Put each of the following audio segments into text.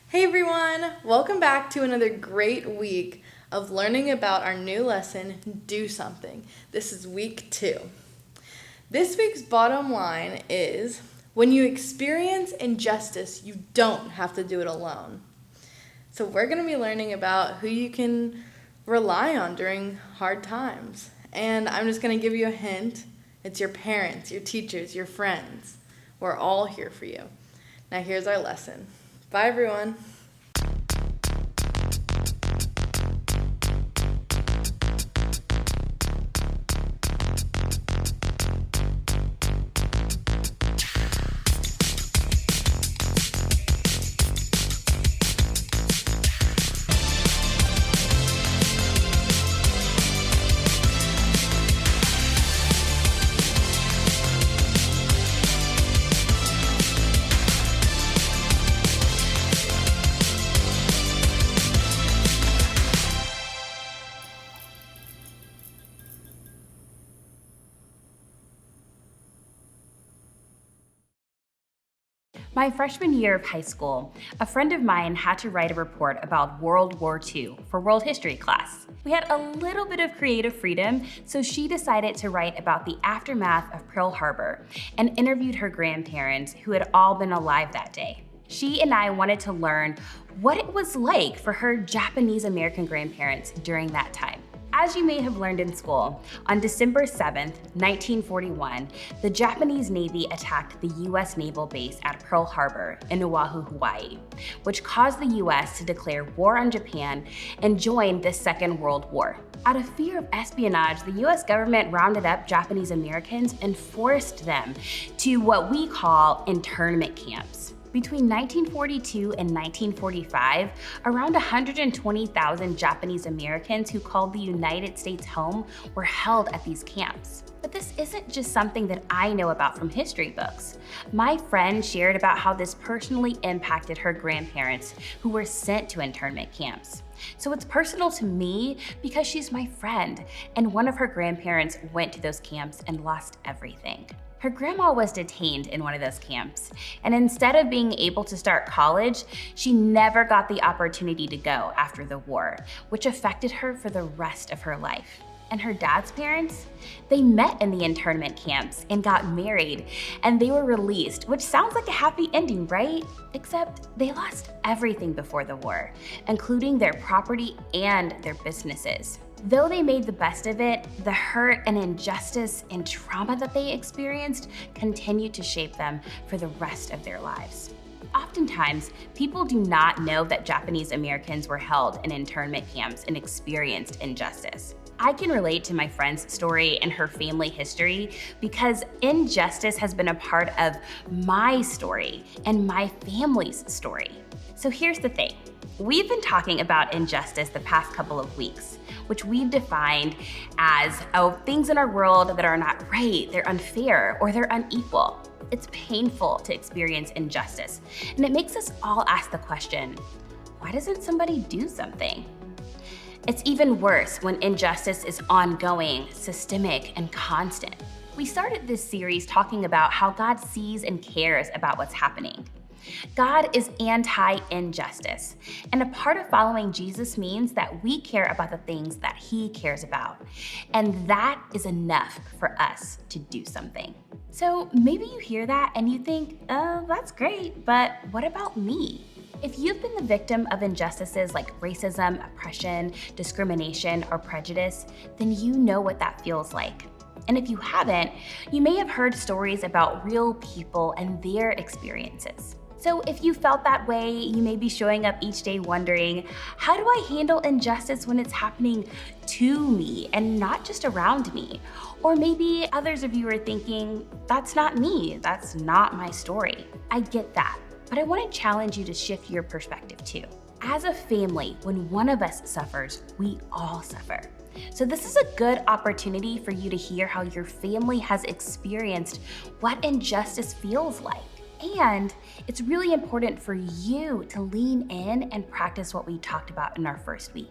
Hey everyone! Welcome back to another great week of learning about our new lesson, Do Something. This is week 2. This week's bottom line is, when you experience injustice, you don't have to do it alone. So we're going to be learning about who you can rely on during hard times. And I'm just going to give you a hint. It's your parents, your teachers, your friends. We're all here for you. Now here's our lesson. Bye everyone. My freshman year of high school, a friend of mine had to write a report about World War II for world history class. We had a little bit of creative freedom, so she decided to write about the aftermath of Pearl Harbor and interviewed her grandparents who had all been alive that day. She and I wanted to learn what it was like for her Japanese American grandparents during that time. As you may have learned in school, on December 7th, 1941, the Japanese Navy attacked the US naval base at Pearl Harbor in Oahu, Hawaii, which caused the US to declare war on Japan and join the Second World War. Out of fear of espionage, the US government rounded up Japanese Americans and forced them to what we call internment camps. Between 1942 and 1945, around 120,000 Japanese Americans who called the United States home were held at these camps. But this isn't just something that I know about from history books. My friend shared about how this personally impacted her grandparents who were sent to internment camps. So it's personal to me because she's my friend, and one of her grandparents went to those camps and lost everything. Her grandma was detained in one of those camps, and instead of being able to start college, she never got the opportunity to go after the war, which affected her for the rest of her life. And her dad's parents? They met in the internment camps and got married, and they were released, which sounds like a happy ending, right? Except they lost everything before the war, including their property and their businesses. Though they made the best of it, the hurt and injustice and trauma that they experienced continued to shape them for the rest of their lives. Oftentimes, people do not know that Japanese Americans were held in internment camps and experienced injustice. I can relate to my friend's story and her family history because injustice has been a part of my story and my family's story. So here's the thing. We've been talking about injustice the past couple of weeks, which we've defined as things in our world that are not right, they're unfair, or they're unequal. It's painful to experience injustice, and it makes us all ask the question, why doesn't somebody do something? It's even worse when injustice is ongoing, systemic, and constant. We started this series talking about how God sees and cares about what's happening. God is anti-injustice, and a part of following Jesus means that we care about the things that He cares about, and that is enough for us to do something. So maybe you hear that and you think, oh, that's great, but what about me? If you've been the victim of injustices like racism, oppression, discrimination, or prejudice, then you know what that feels like. And if you haven't, you may have heard stories about real people and their experiences. So if you felt that way, you may be showing up each day wondering, how do I handle injustice when it's happening to me and not just around me? Or maybe others of you are thinking, that's not me, that's not my story. I get that, but I want to challenge you to shift your perspective too. As a family, when one of us suffers, we all suffer. So this is a good opportunity for you to hear how your family has experienced what injustice feels like. And it's really important for you to lean in and practice what we talked about in our first week.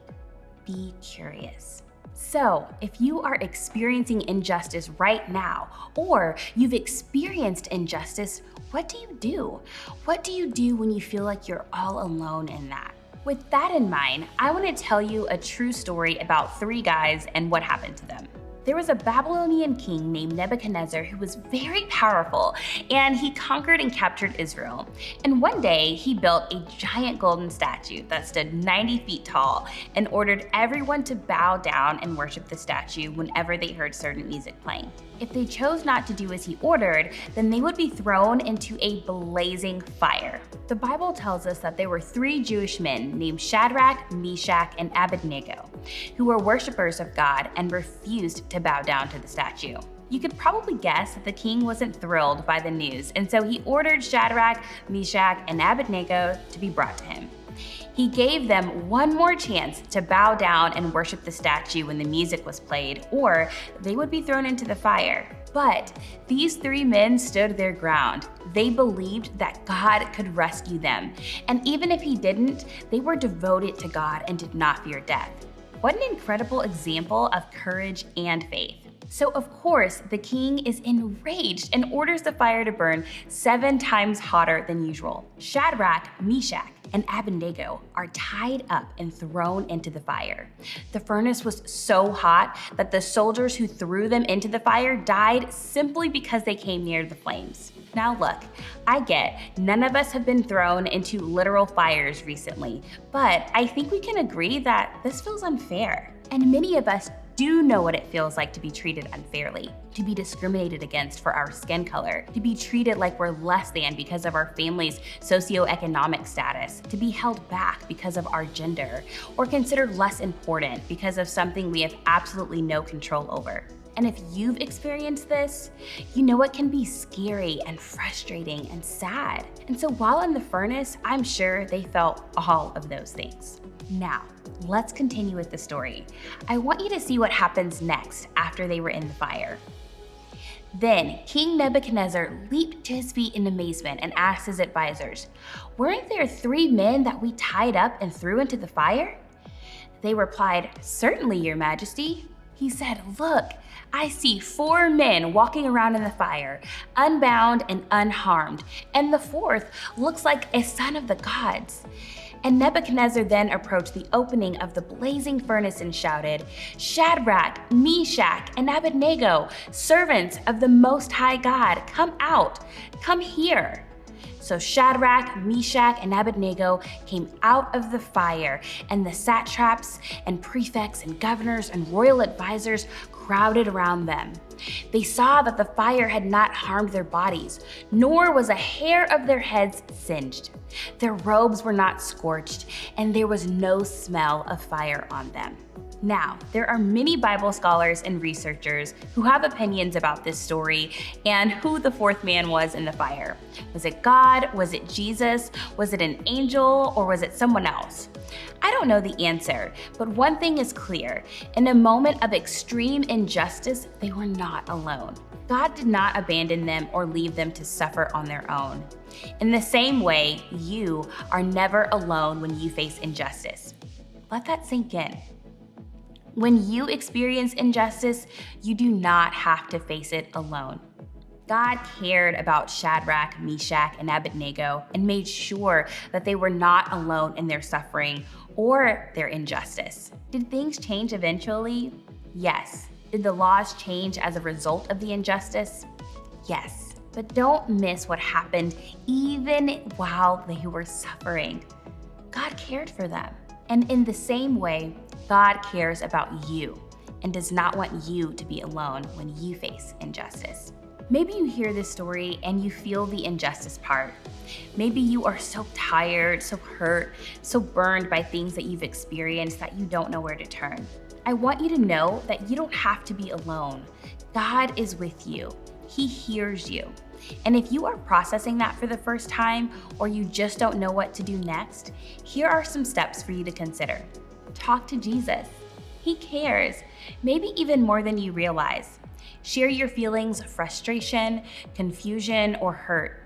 Be curious. So, if you are experiencing injustice right now, or you've experienced injustice, what do you do? What do you do when you feel like you're all alone in that? With that in mind, I want to tell you a true story about 3 guys and what happened to them. There was a Babylonian king named Nebuchadnezzar who was very powerful, and he conquered and captured Israel. And one day, he built a giant golden statue that stood 90 feet tall and ordered everyone to bow down and worship the statue whenever they heard certain music playing. If they chose not to do as he ordered, then they would be thrown into a blazing fire. The Bible tells us that there were 3 Jewish men named Shadrach, Meshach, and Abednego, who were worshipers of God and refused to bow down to the statue. You could probably guess that the king wasn't thrilled by the news, and so he ordered Shadrach, Meshach, and Abednego to be brought to him. He gave them one more chance to bow down and worship the statue when the music was played, or they would be thrown into the fire. But these 3 men stood their ground. They believed that God could rescue them. And even if he didn't, they were devoted to God and did not fear death. What an incredible example of courage and faith. So of course, the king is enraged and orders the fire to burn 7 times hotter than usual. Shadrach, Meshach, and Abednego are tied up and thrown into the fire. The furnace was so hot that the soldiers who threw them into the fire died simply because they came near the flames. Now look, I get none of us have been thrown into literal fires recently, but I think we can agree that this feels unfair. And many of us do know what it feels like to be treated unfairly, to be discriminated against for our skin color, to be treated like we're less than because of our family's socioeconomic status, to be held back because of our gender, or considered less important because of something we have absolutely no control over. And if you've experienced this, you know it can be scary and frustrating and sad. And so while in the furnace, I'm sure they felt all of those things. Now, let's continue with the story. I want you to see what happens next after they were in the fire. Then King Nebuchadnezzar leaped to his feet in amazement and asked his advisors, "Weren't there 3 men that we tied up and threw into the fire?" They replied, "Certainly, Your Majesty." He said, "Look, I see 4 men walking around in the fire, unbound and unharmed, and the 4th looks like a son of the gods." And Nebuchadnezzar then approached the opening of the blazing furnace and shouted, "Shadrach, Meshach, and Abednego, servants of the Most High God, come out, come here." So Shadrach, Meshach, and Abednego came out of the fire, and the satraps and prefects and governors and royal advisors crowded around them. They saw that the fire had not harmed their bodies, nor was a hair of their heads singed. Their robes were not scorched, and there was no smell of fire on them. Now, there are many Bible scholars and researchers who have opinions about this story and who the 4th man was in the fire. Was it God? Was it Jesus? Was it an angel? Or was it someone else? I don't know the answer, but one thing is clear. In a moment of extreme injustice, they were not alone. God did not abandon them or leave them to suffer on their own. In the same way, you are never alone when you face injustice. Let that sink in. When you experience injustice, you do not have to face it alone. God cared about Shadrach, Meshach, and Abednego and made sure that they were not alone in their suffering or their injustice. Did things change eventually? Yes. Did the laws change as a result of the injustice? Yes. But don't miss what happened even while they were suffering. God cared for them. And in the same way, God cares about you and does not want you to be alone when you face injustice. Maybe you hear this story and you feel the injustice part. Maybe you are so tired, so hurt, so burned by things that you've experienced that you don't know where to turn. I want you to know that you don't have to be alone. God is with you. He hears you. And if you are processing that for the first time, or you just don't know what to do next, here are some steps for you to consider. Talk to Jesus. He cares, maybe even more than you realize. Share your feelings of frustration, confusion, or hurt.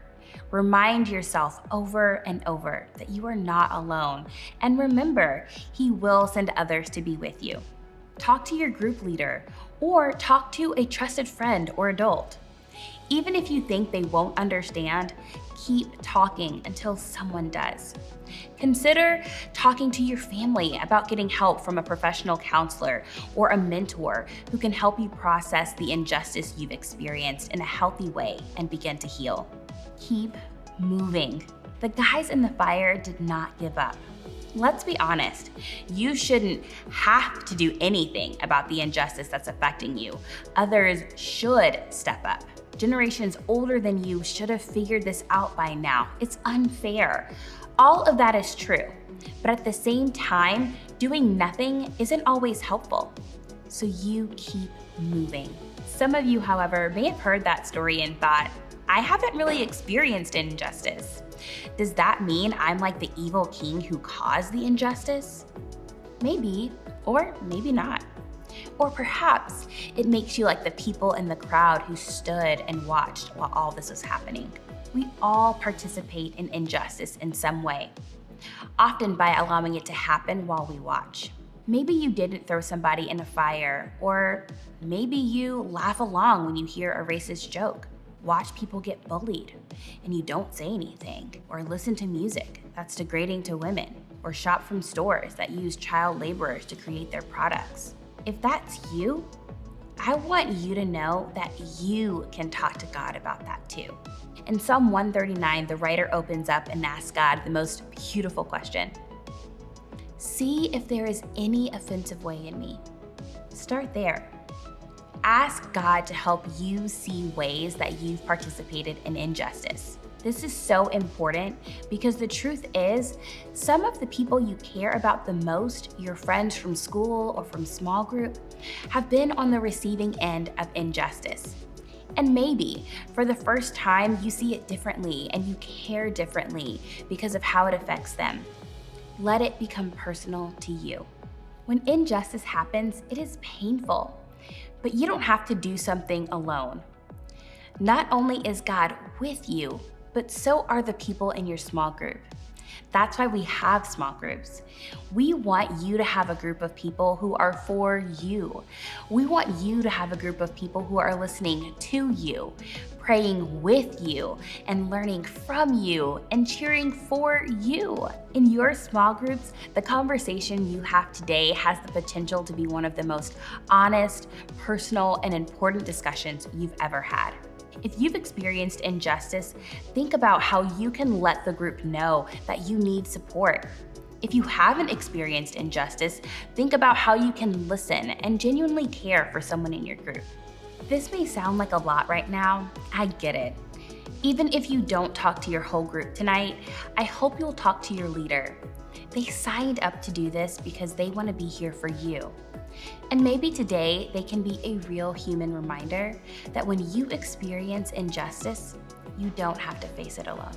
Remind yourself over and over that you are not alone. And remember, He will send others to be with you. Talk to your group leader, or talk to a trusted friend or adult. Even if you think they won't understand, keep talking until someone does. Consider talking to your family about getting help from a professional counselor or a mentor who can help you process the injustice you've experienced in a healthy way and begin to heal. Keep moving. The guys in the fire did not give up. Let's be honest, you shouldn't have to do anything about the injustice that's affecting you. Others should step up. Generations older than you should have figured this out by now. It's unfair. All of that is true, but at the same time, doing nothing isn't always helpful. So you keep moving. Some of you, however, may have heard that story and thought, I haven't really experienced injustice. Does that mean I'm like the evil king who caused the injustice? Maybe, or maybe not. Or perhaps it makes you like the people in the crowd who stood and watched while all this was happening. We all participate in injustice in some way, often by allowing it to happen while we watch. Maybe you didn't throw somebody in a fire, or maybe you laugh along when you hear a racist joke. Watch people get bullied and you don't say anything, or listen to music that's degrading to women, or shop from stores that use child laborers to create their products. If that's you, I want you to know that you can talk to God about that too. In Psalm 139, the writer opens up and asks God the most beautiful question. See if there is any offensive way in me. Start there. Ask God to help you see ways that you've participated in injustice. This is so important because the truth is, some of the people you care about the most, your friends from school or from small group, have been on the receiving end of injustice. And maybe for the first time, you see it differently and you care differently because of how it affects them. Let it become personal to you. When injustice happens, it is painful, but you don't have to do something alone. Not only is God with you, but so are the people in your small group. That's why we have small groups. We want you to have a group of people who are for you. We want you to have a group of people who are listening to you, praying with you, and learning from you, and cheering for you. In your small groups, the conversation you have today has the potential to be one of the most honest, personal, and important discussions you've ever had. If you've experienced injustice, think about how you can let the group know that you need support. If you haven't experienced injustice, think about how you can listen and genuinely care for someone in your group. This may sound like a lot right now. I get it. Even if you don't talk to your whole group tonight, I hope you'll talk to your leader. They signed up to do this because they want to be here for you. And maybe today they can be a real human reminder that when you experience injustice, you don't have to face it alone.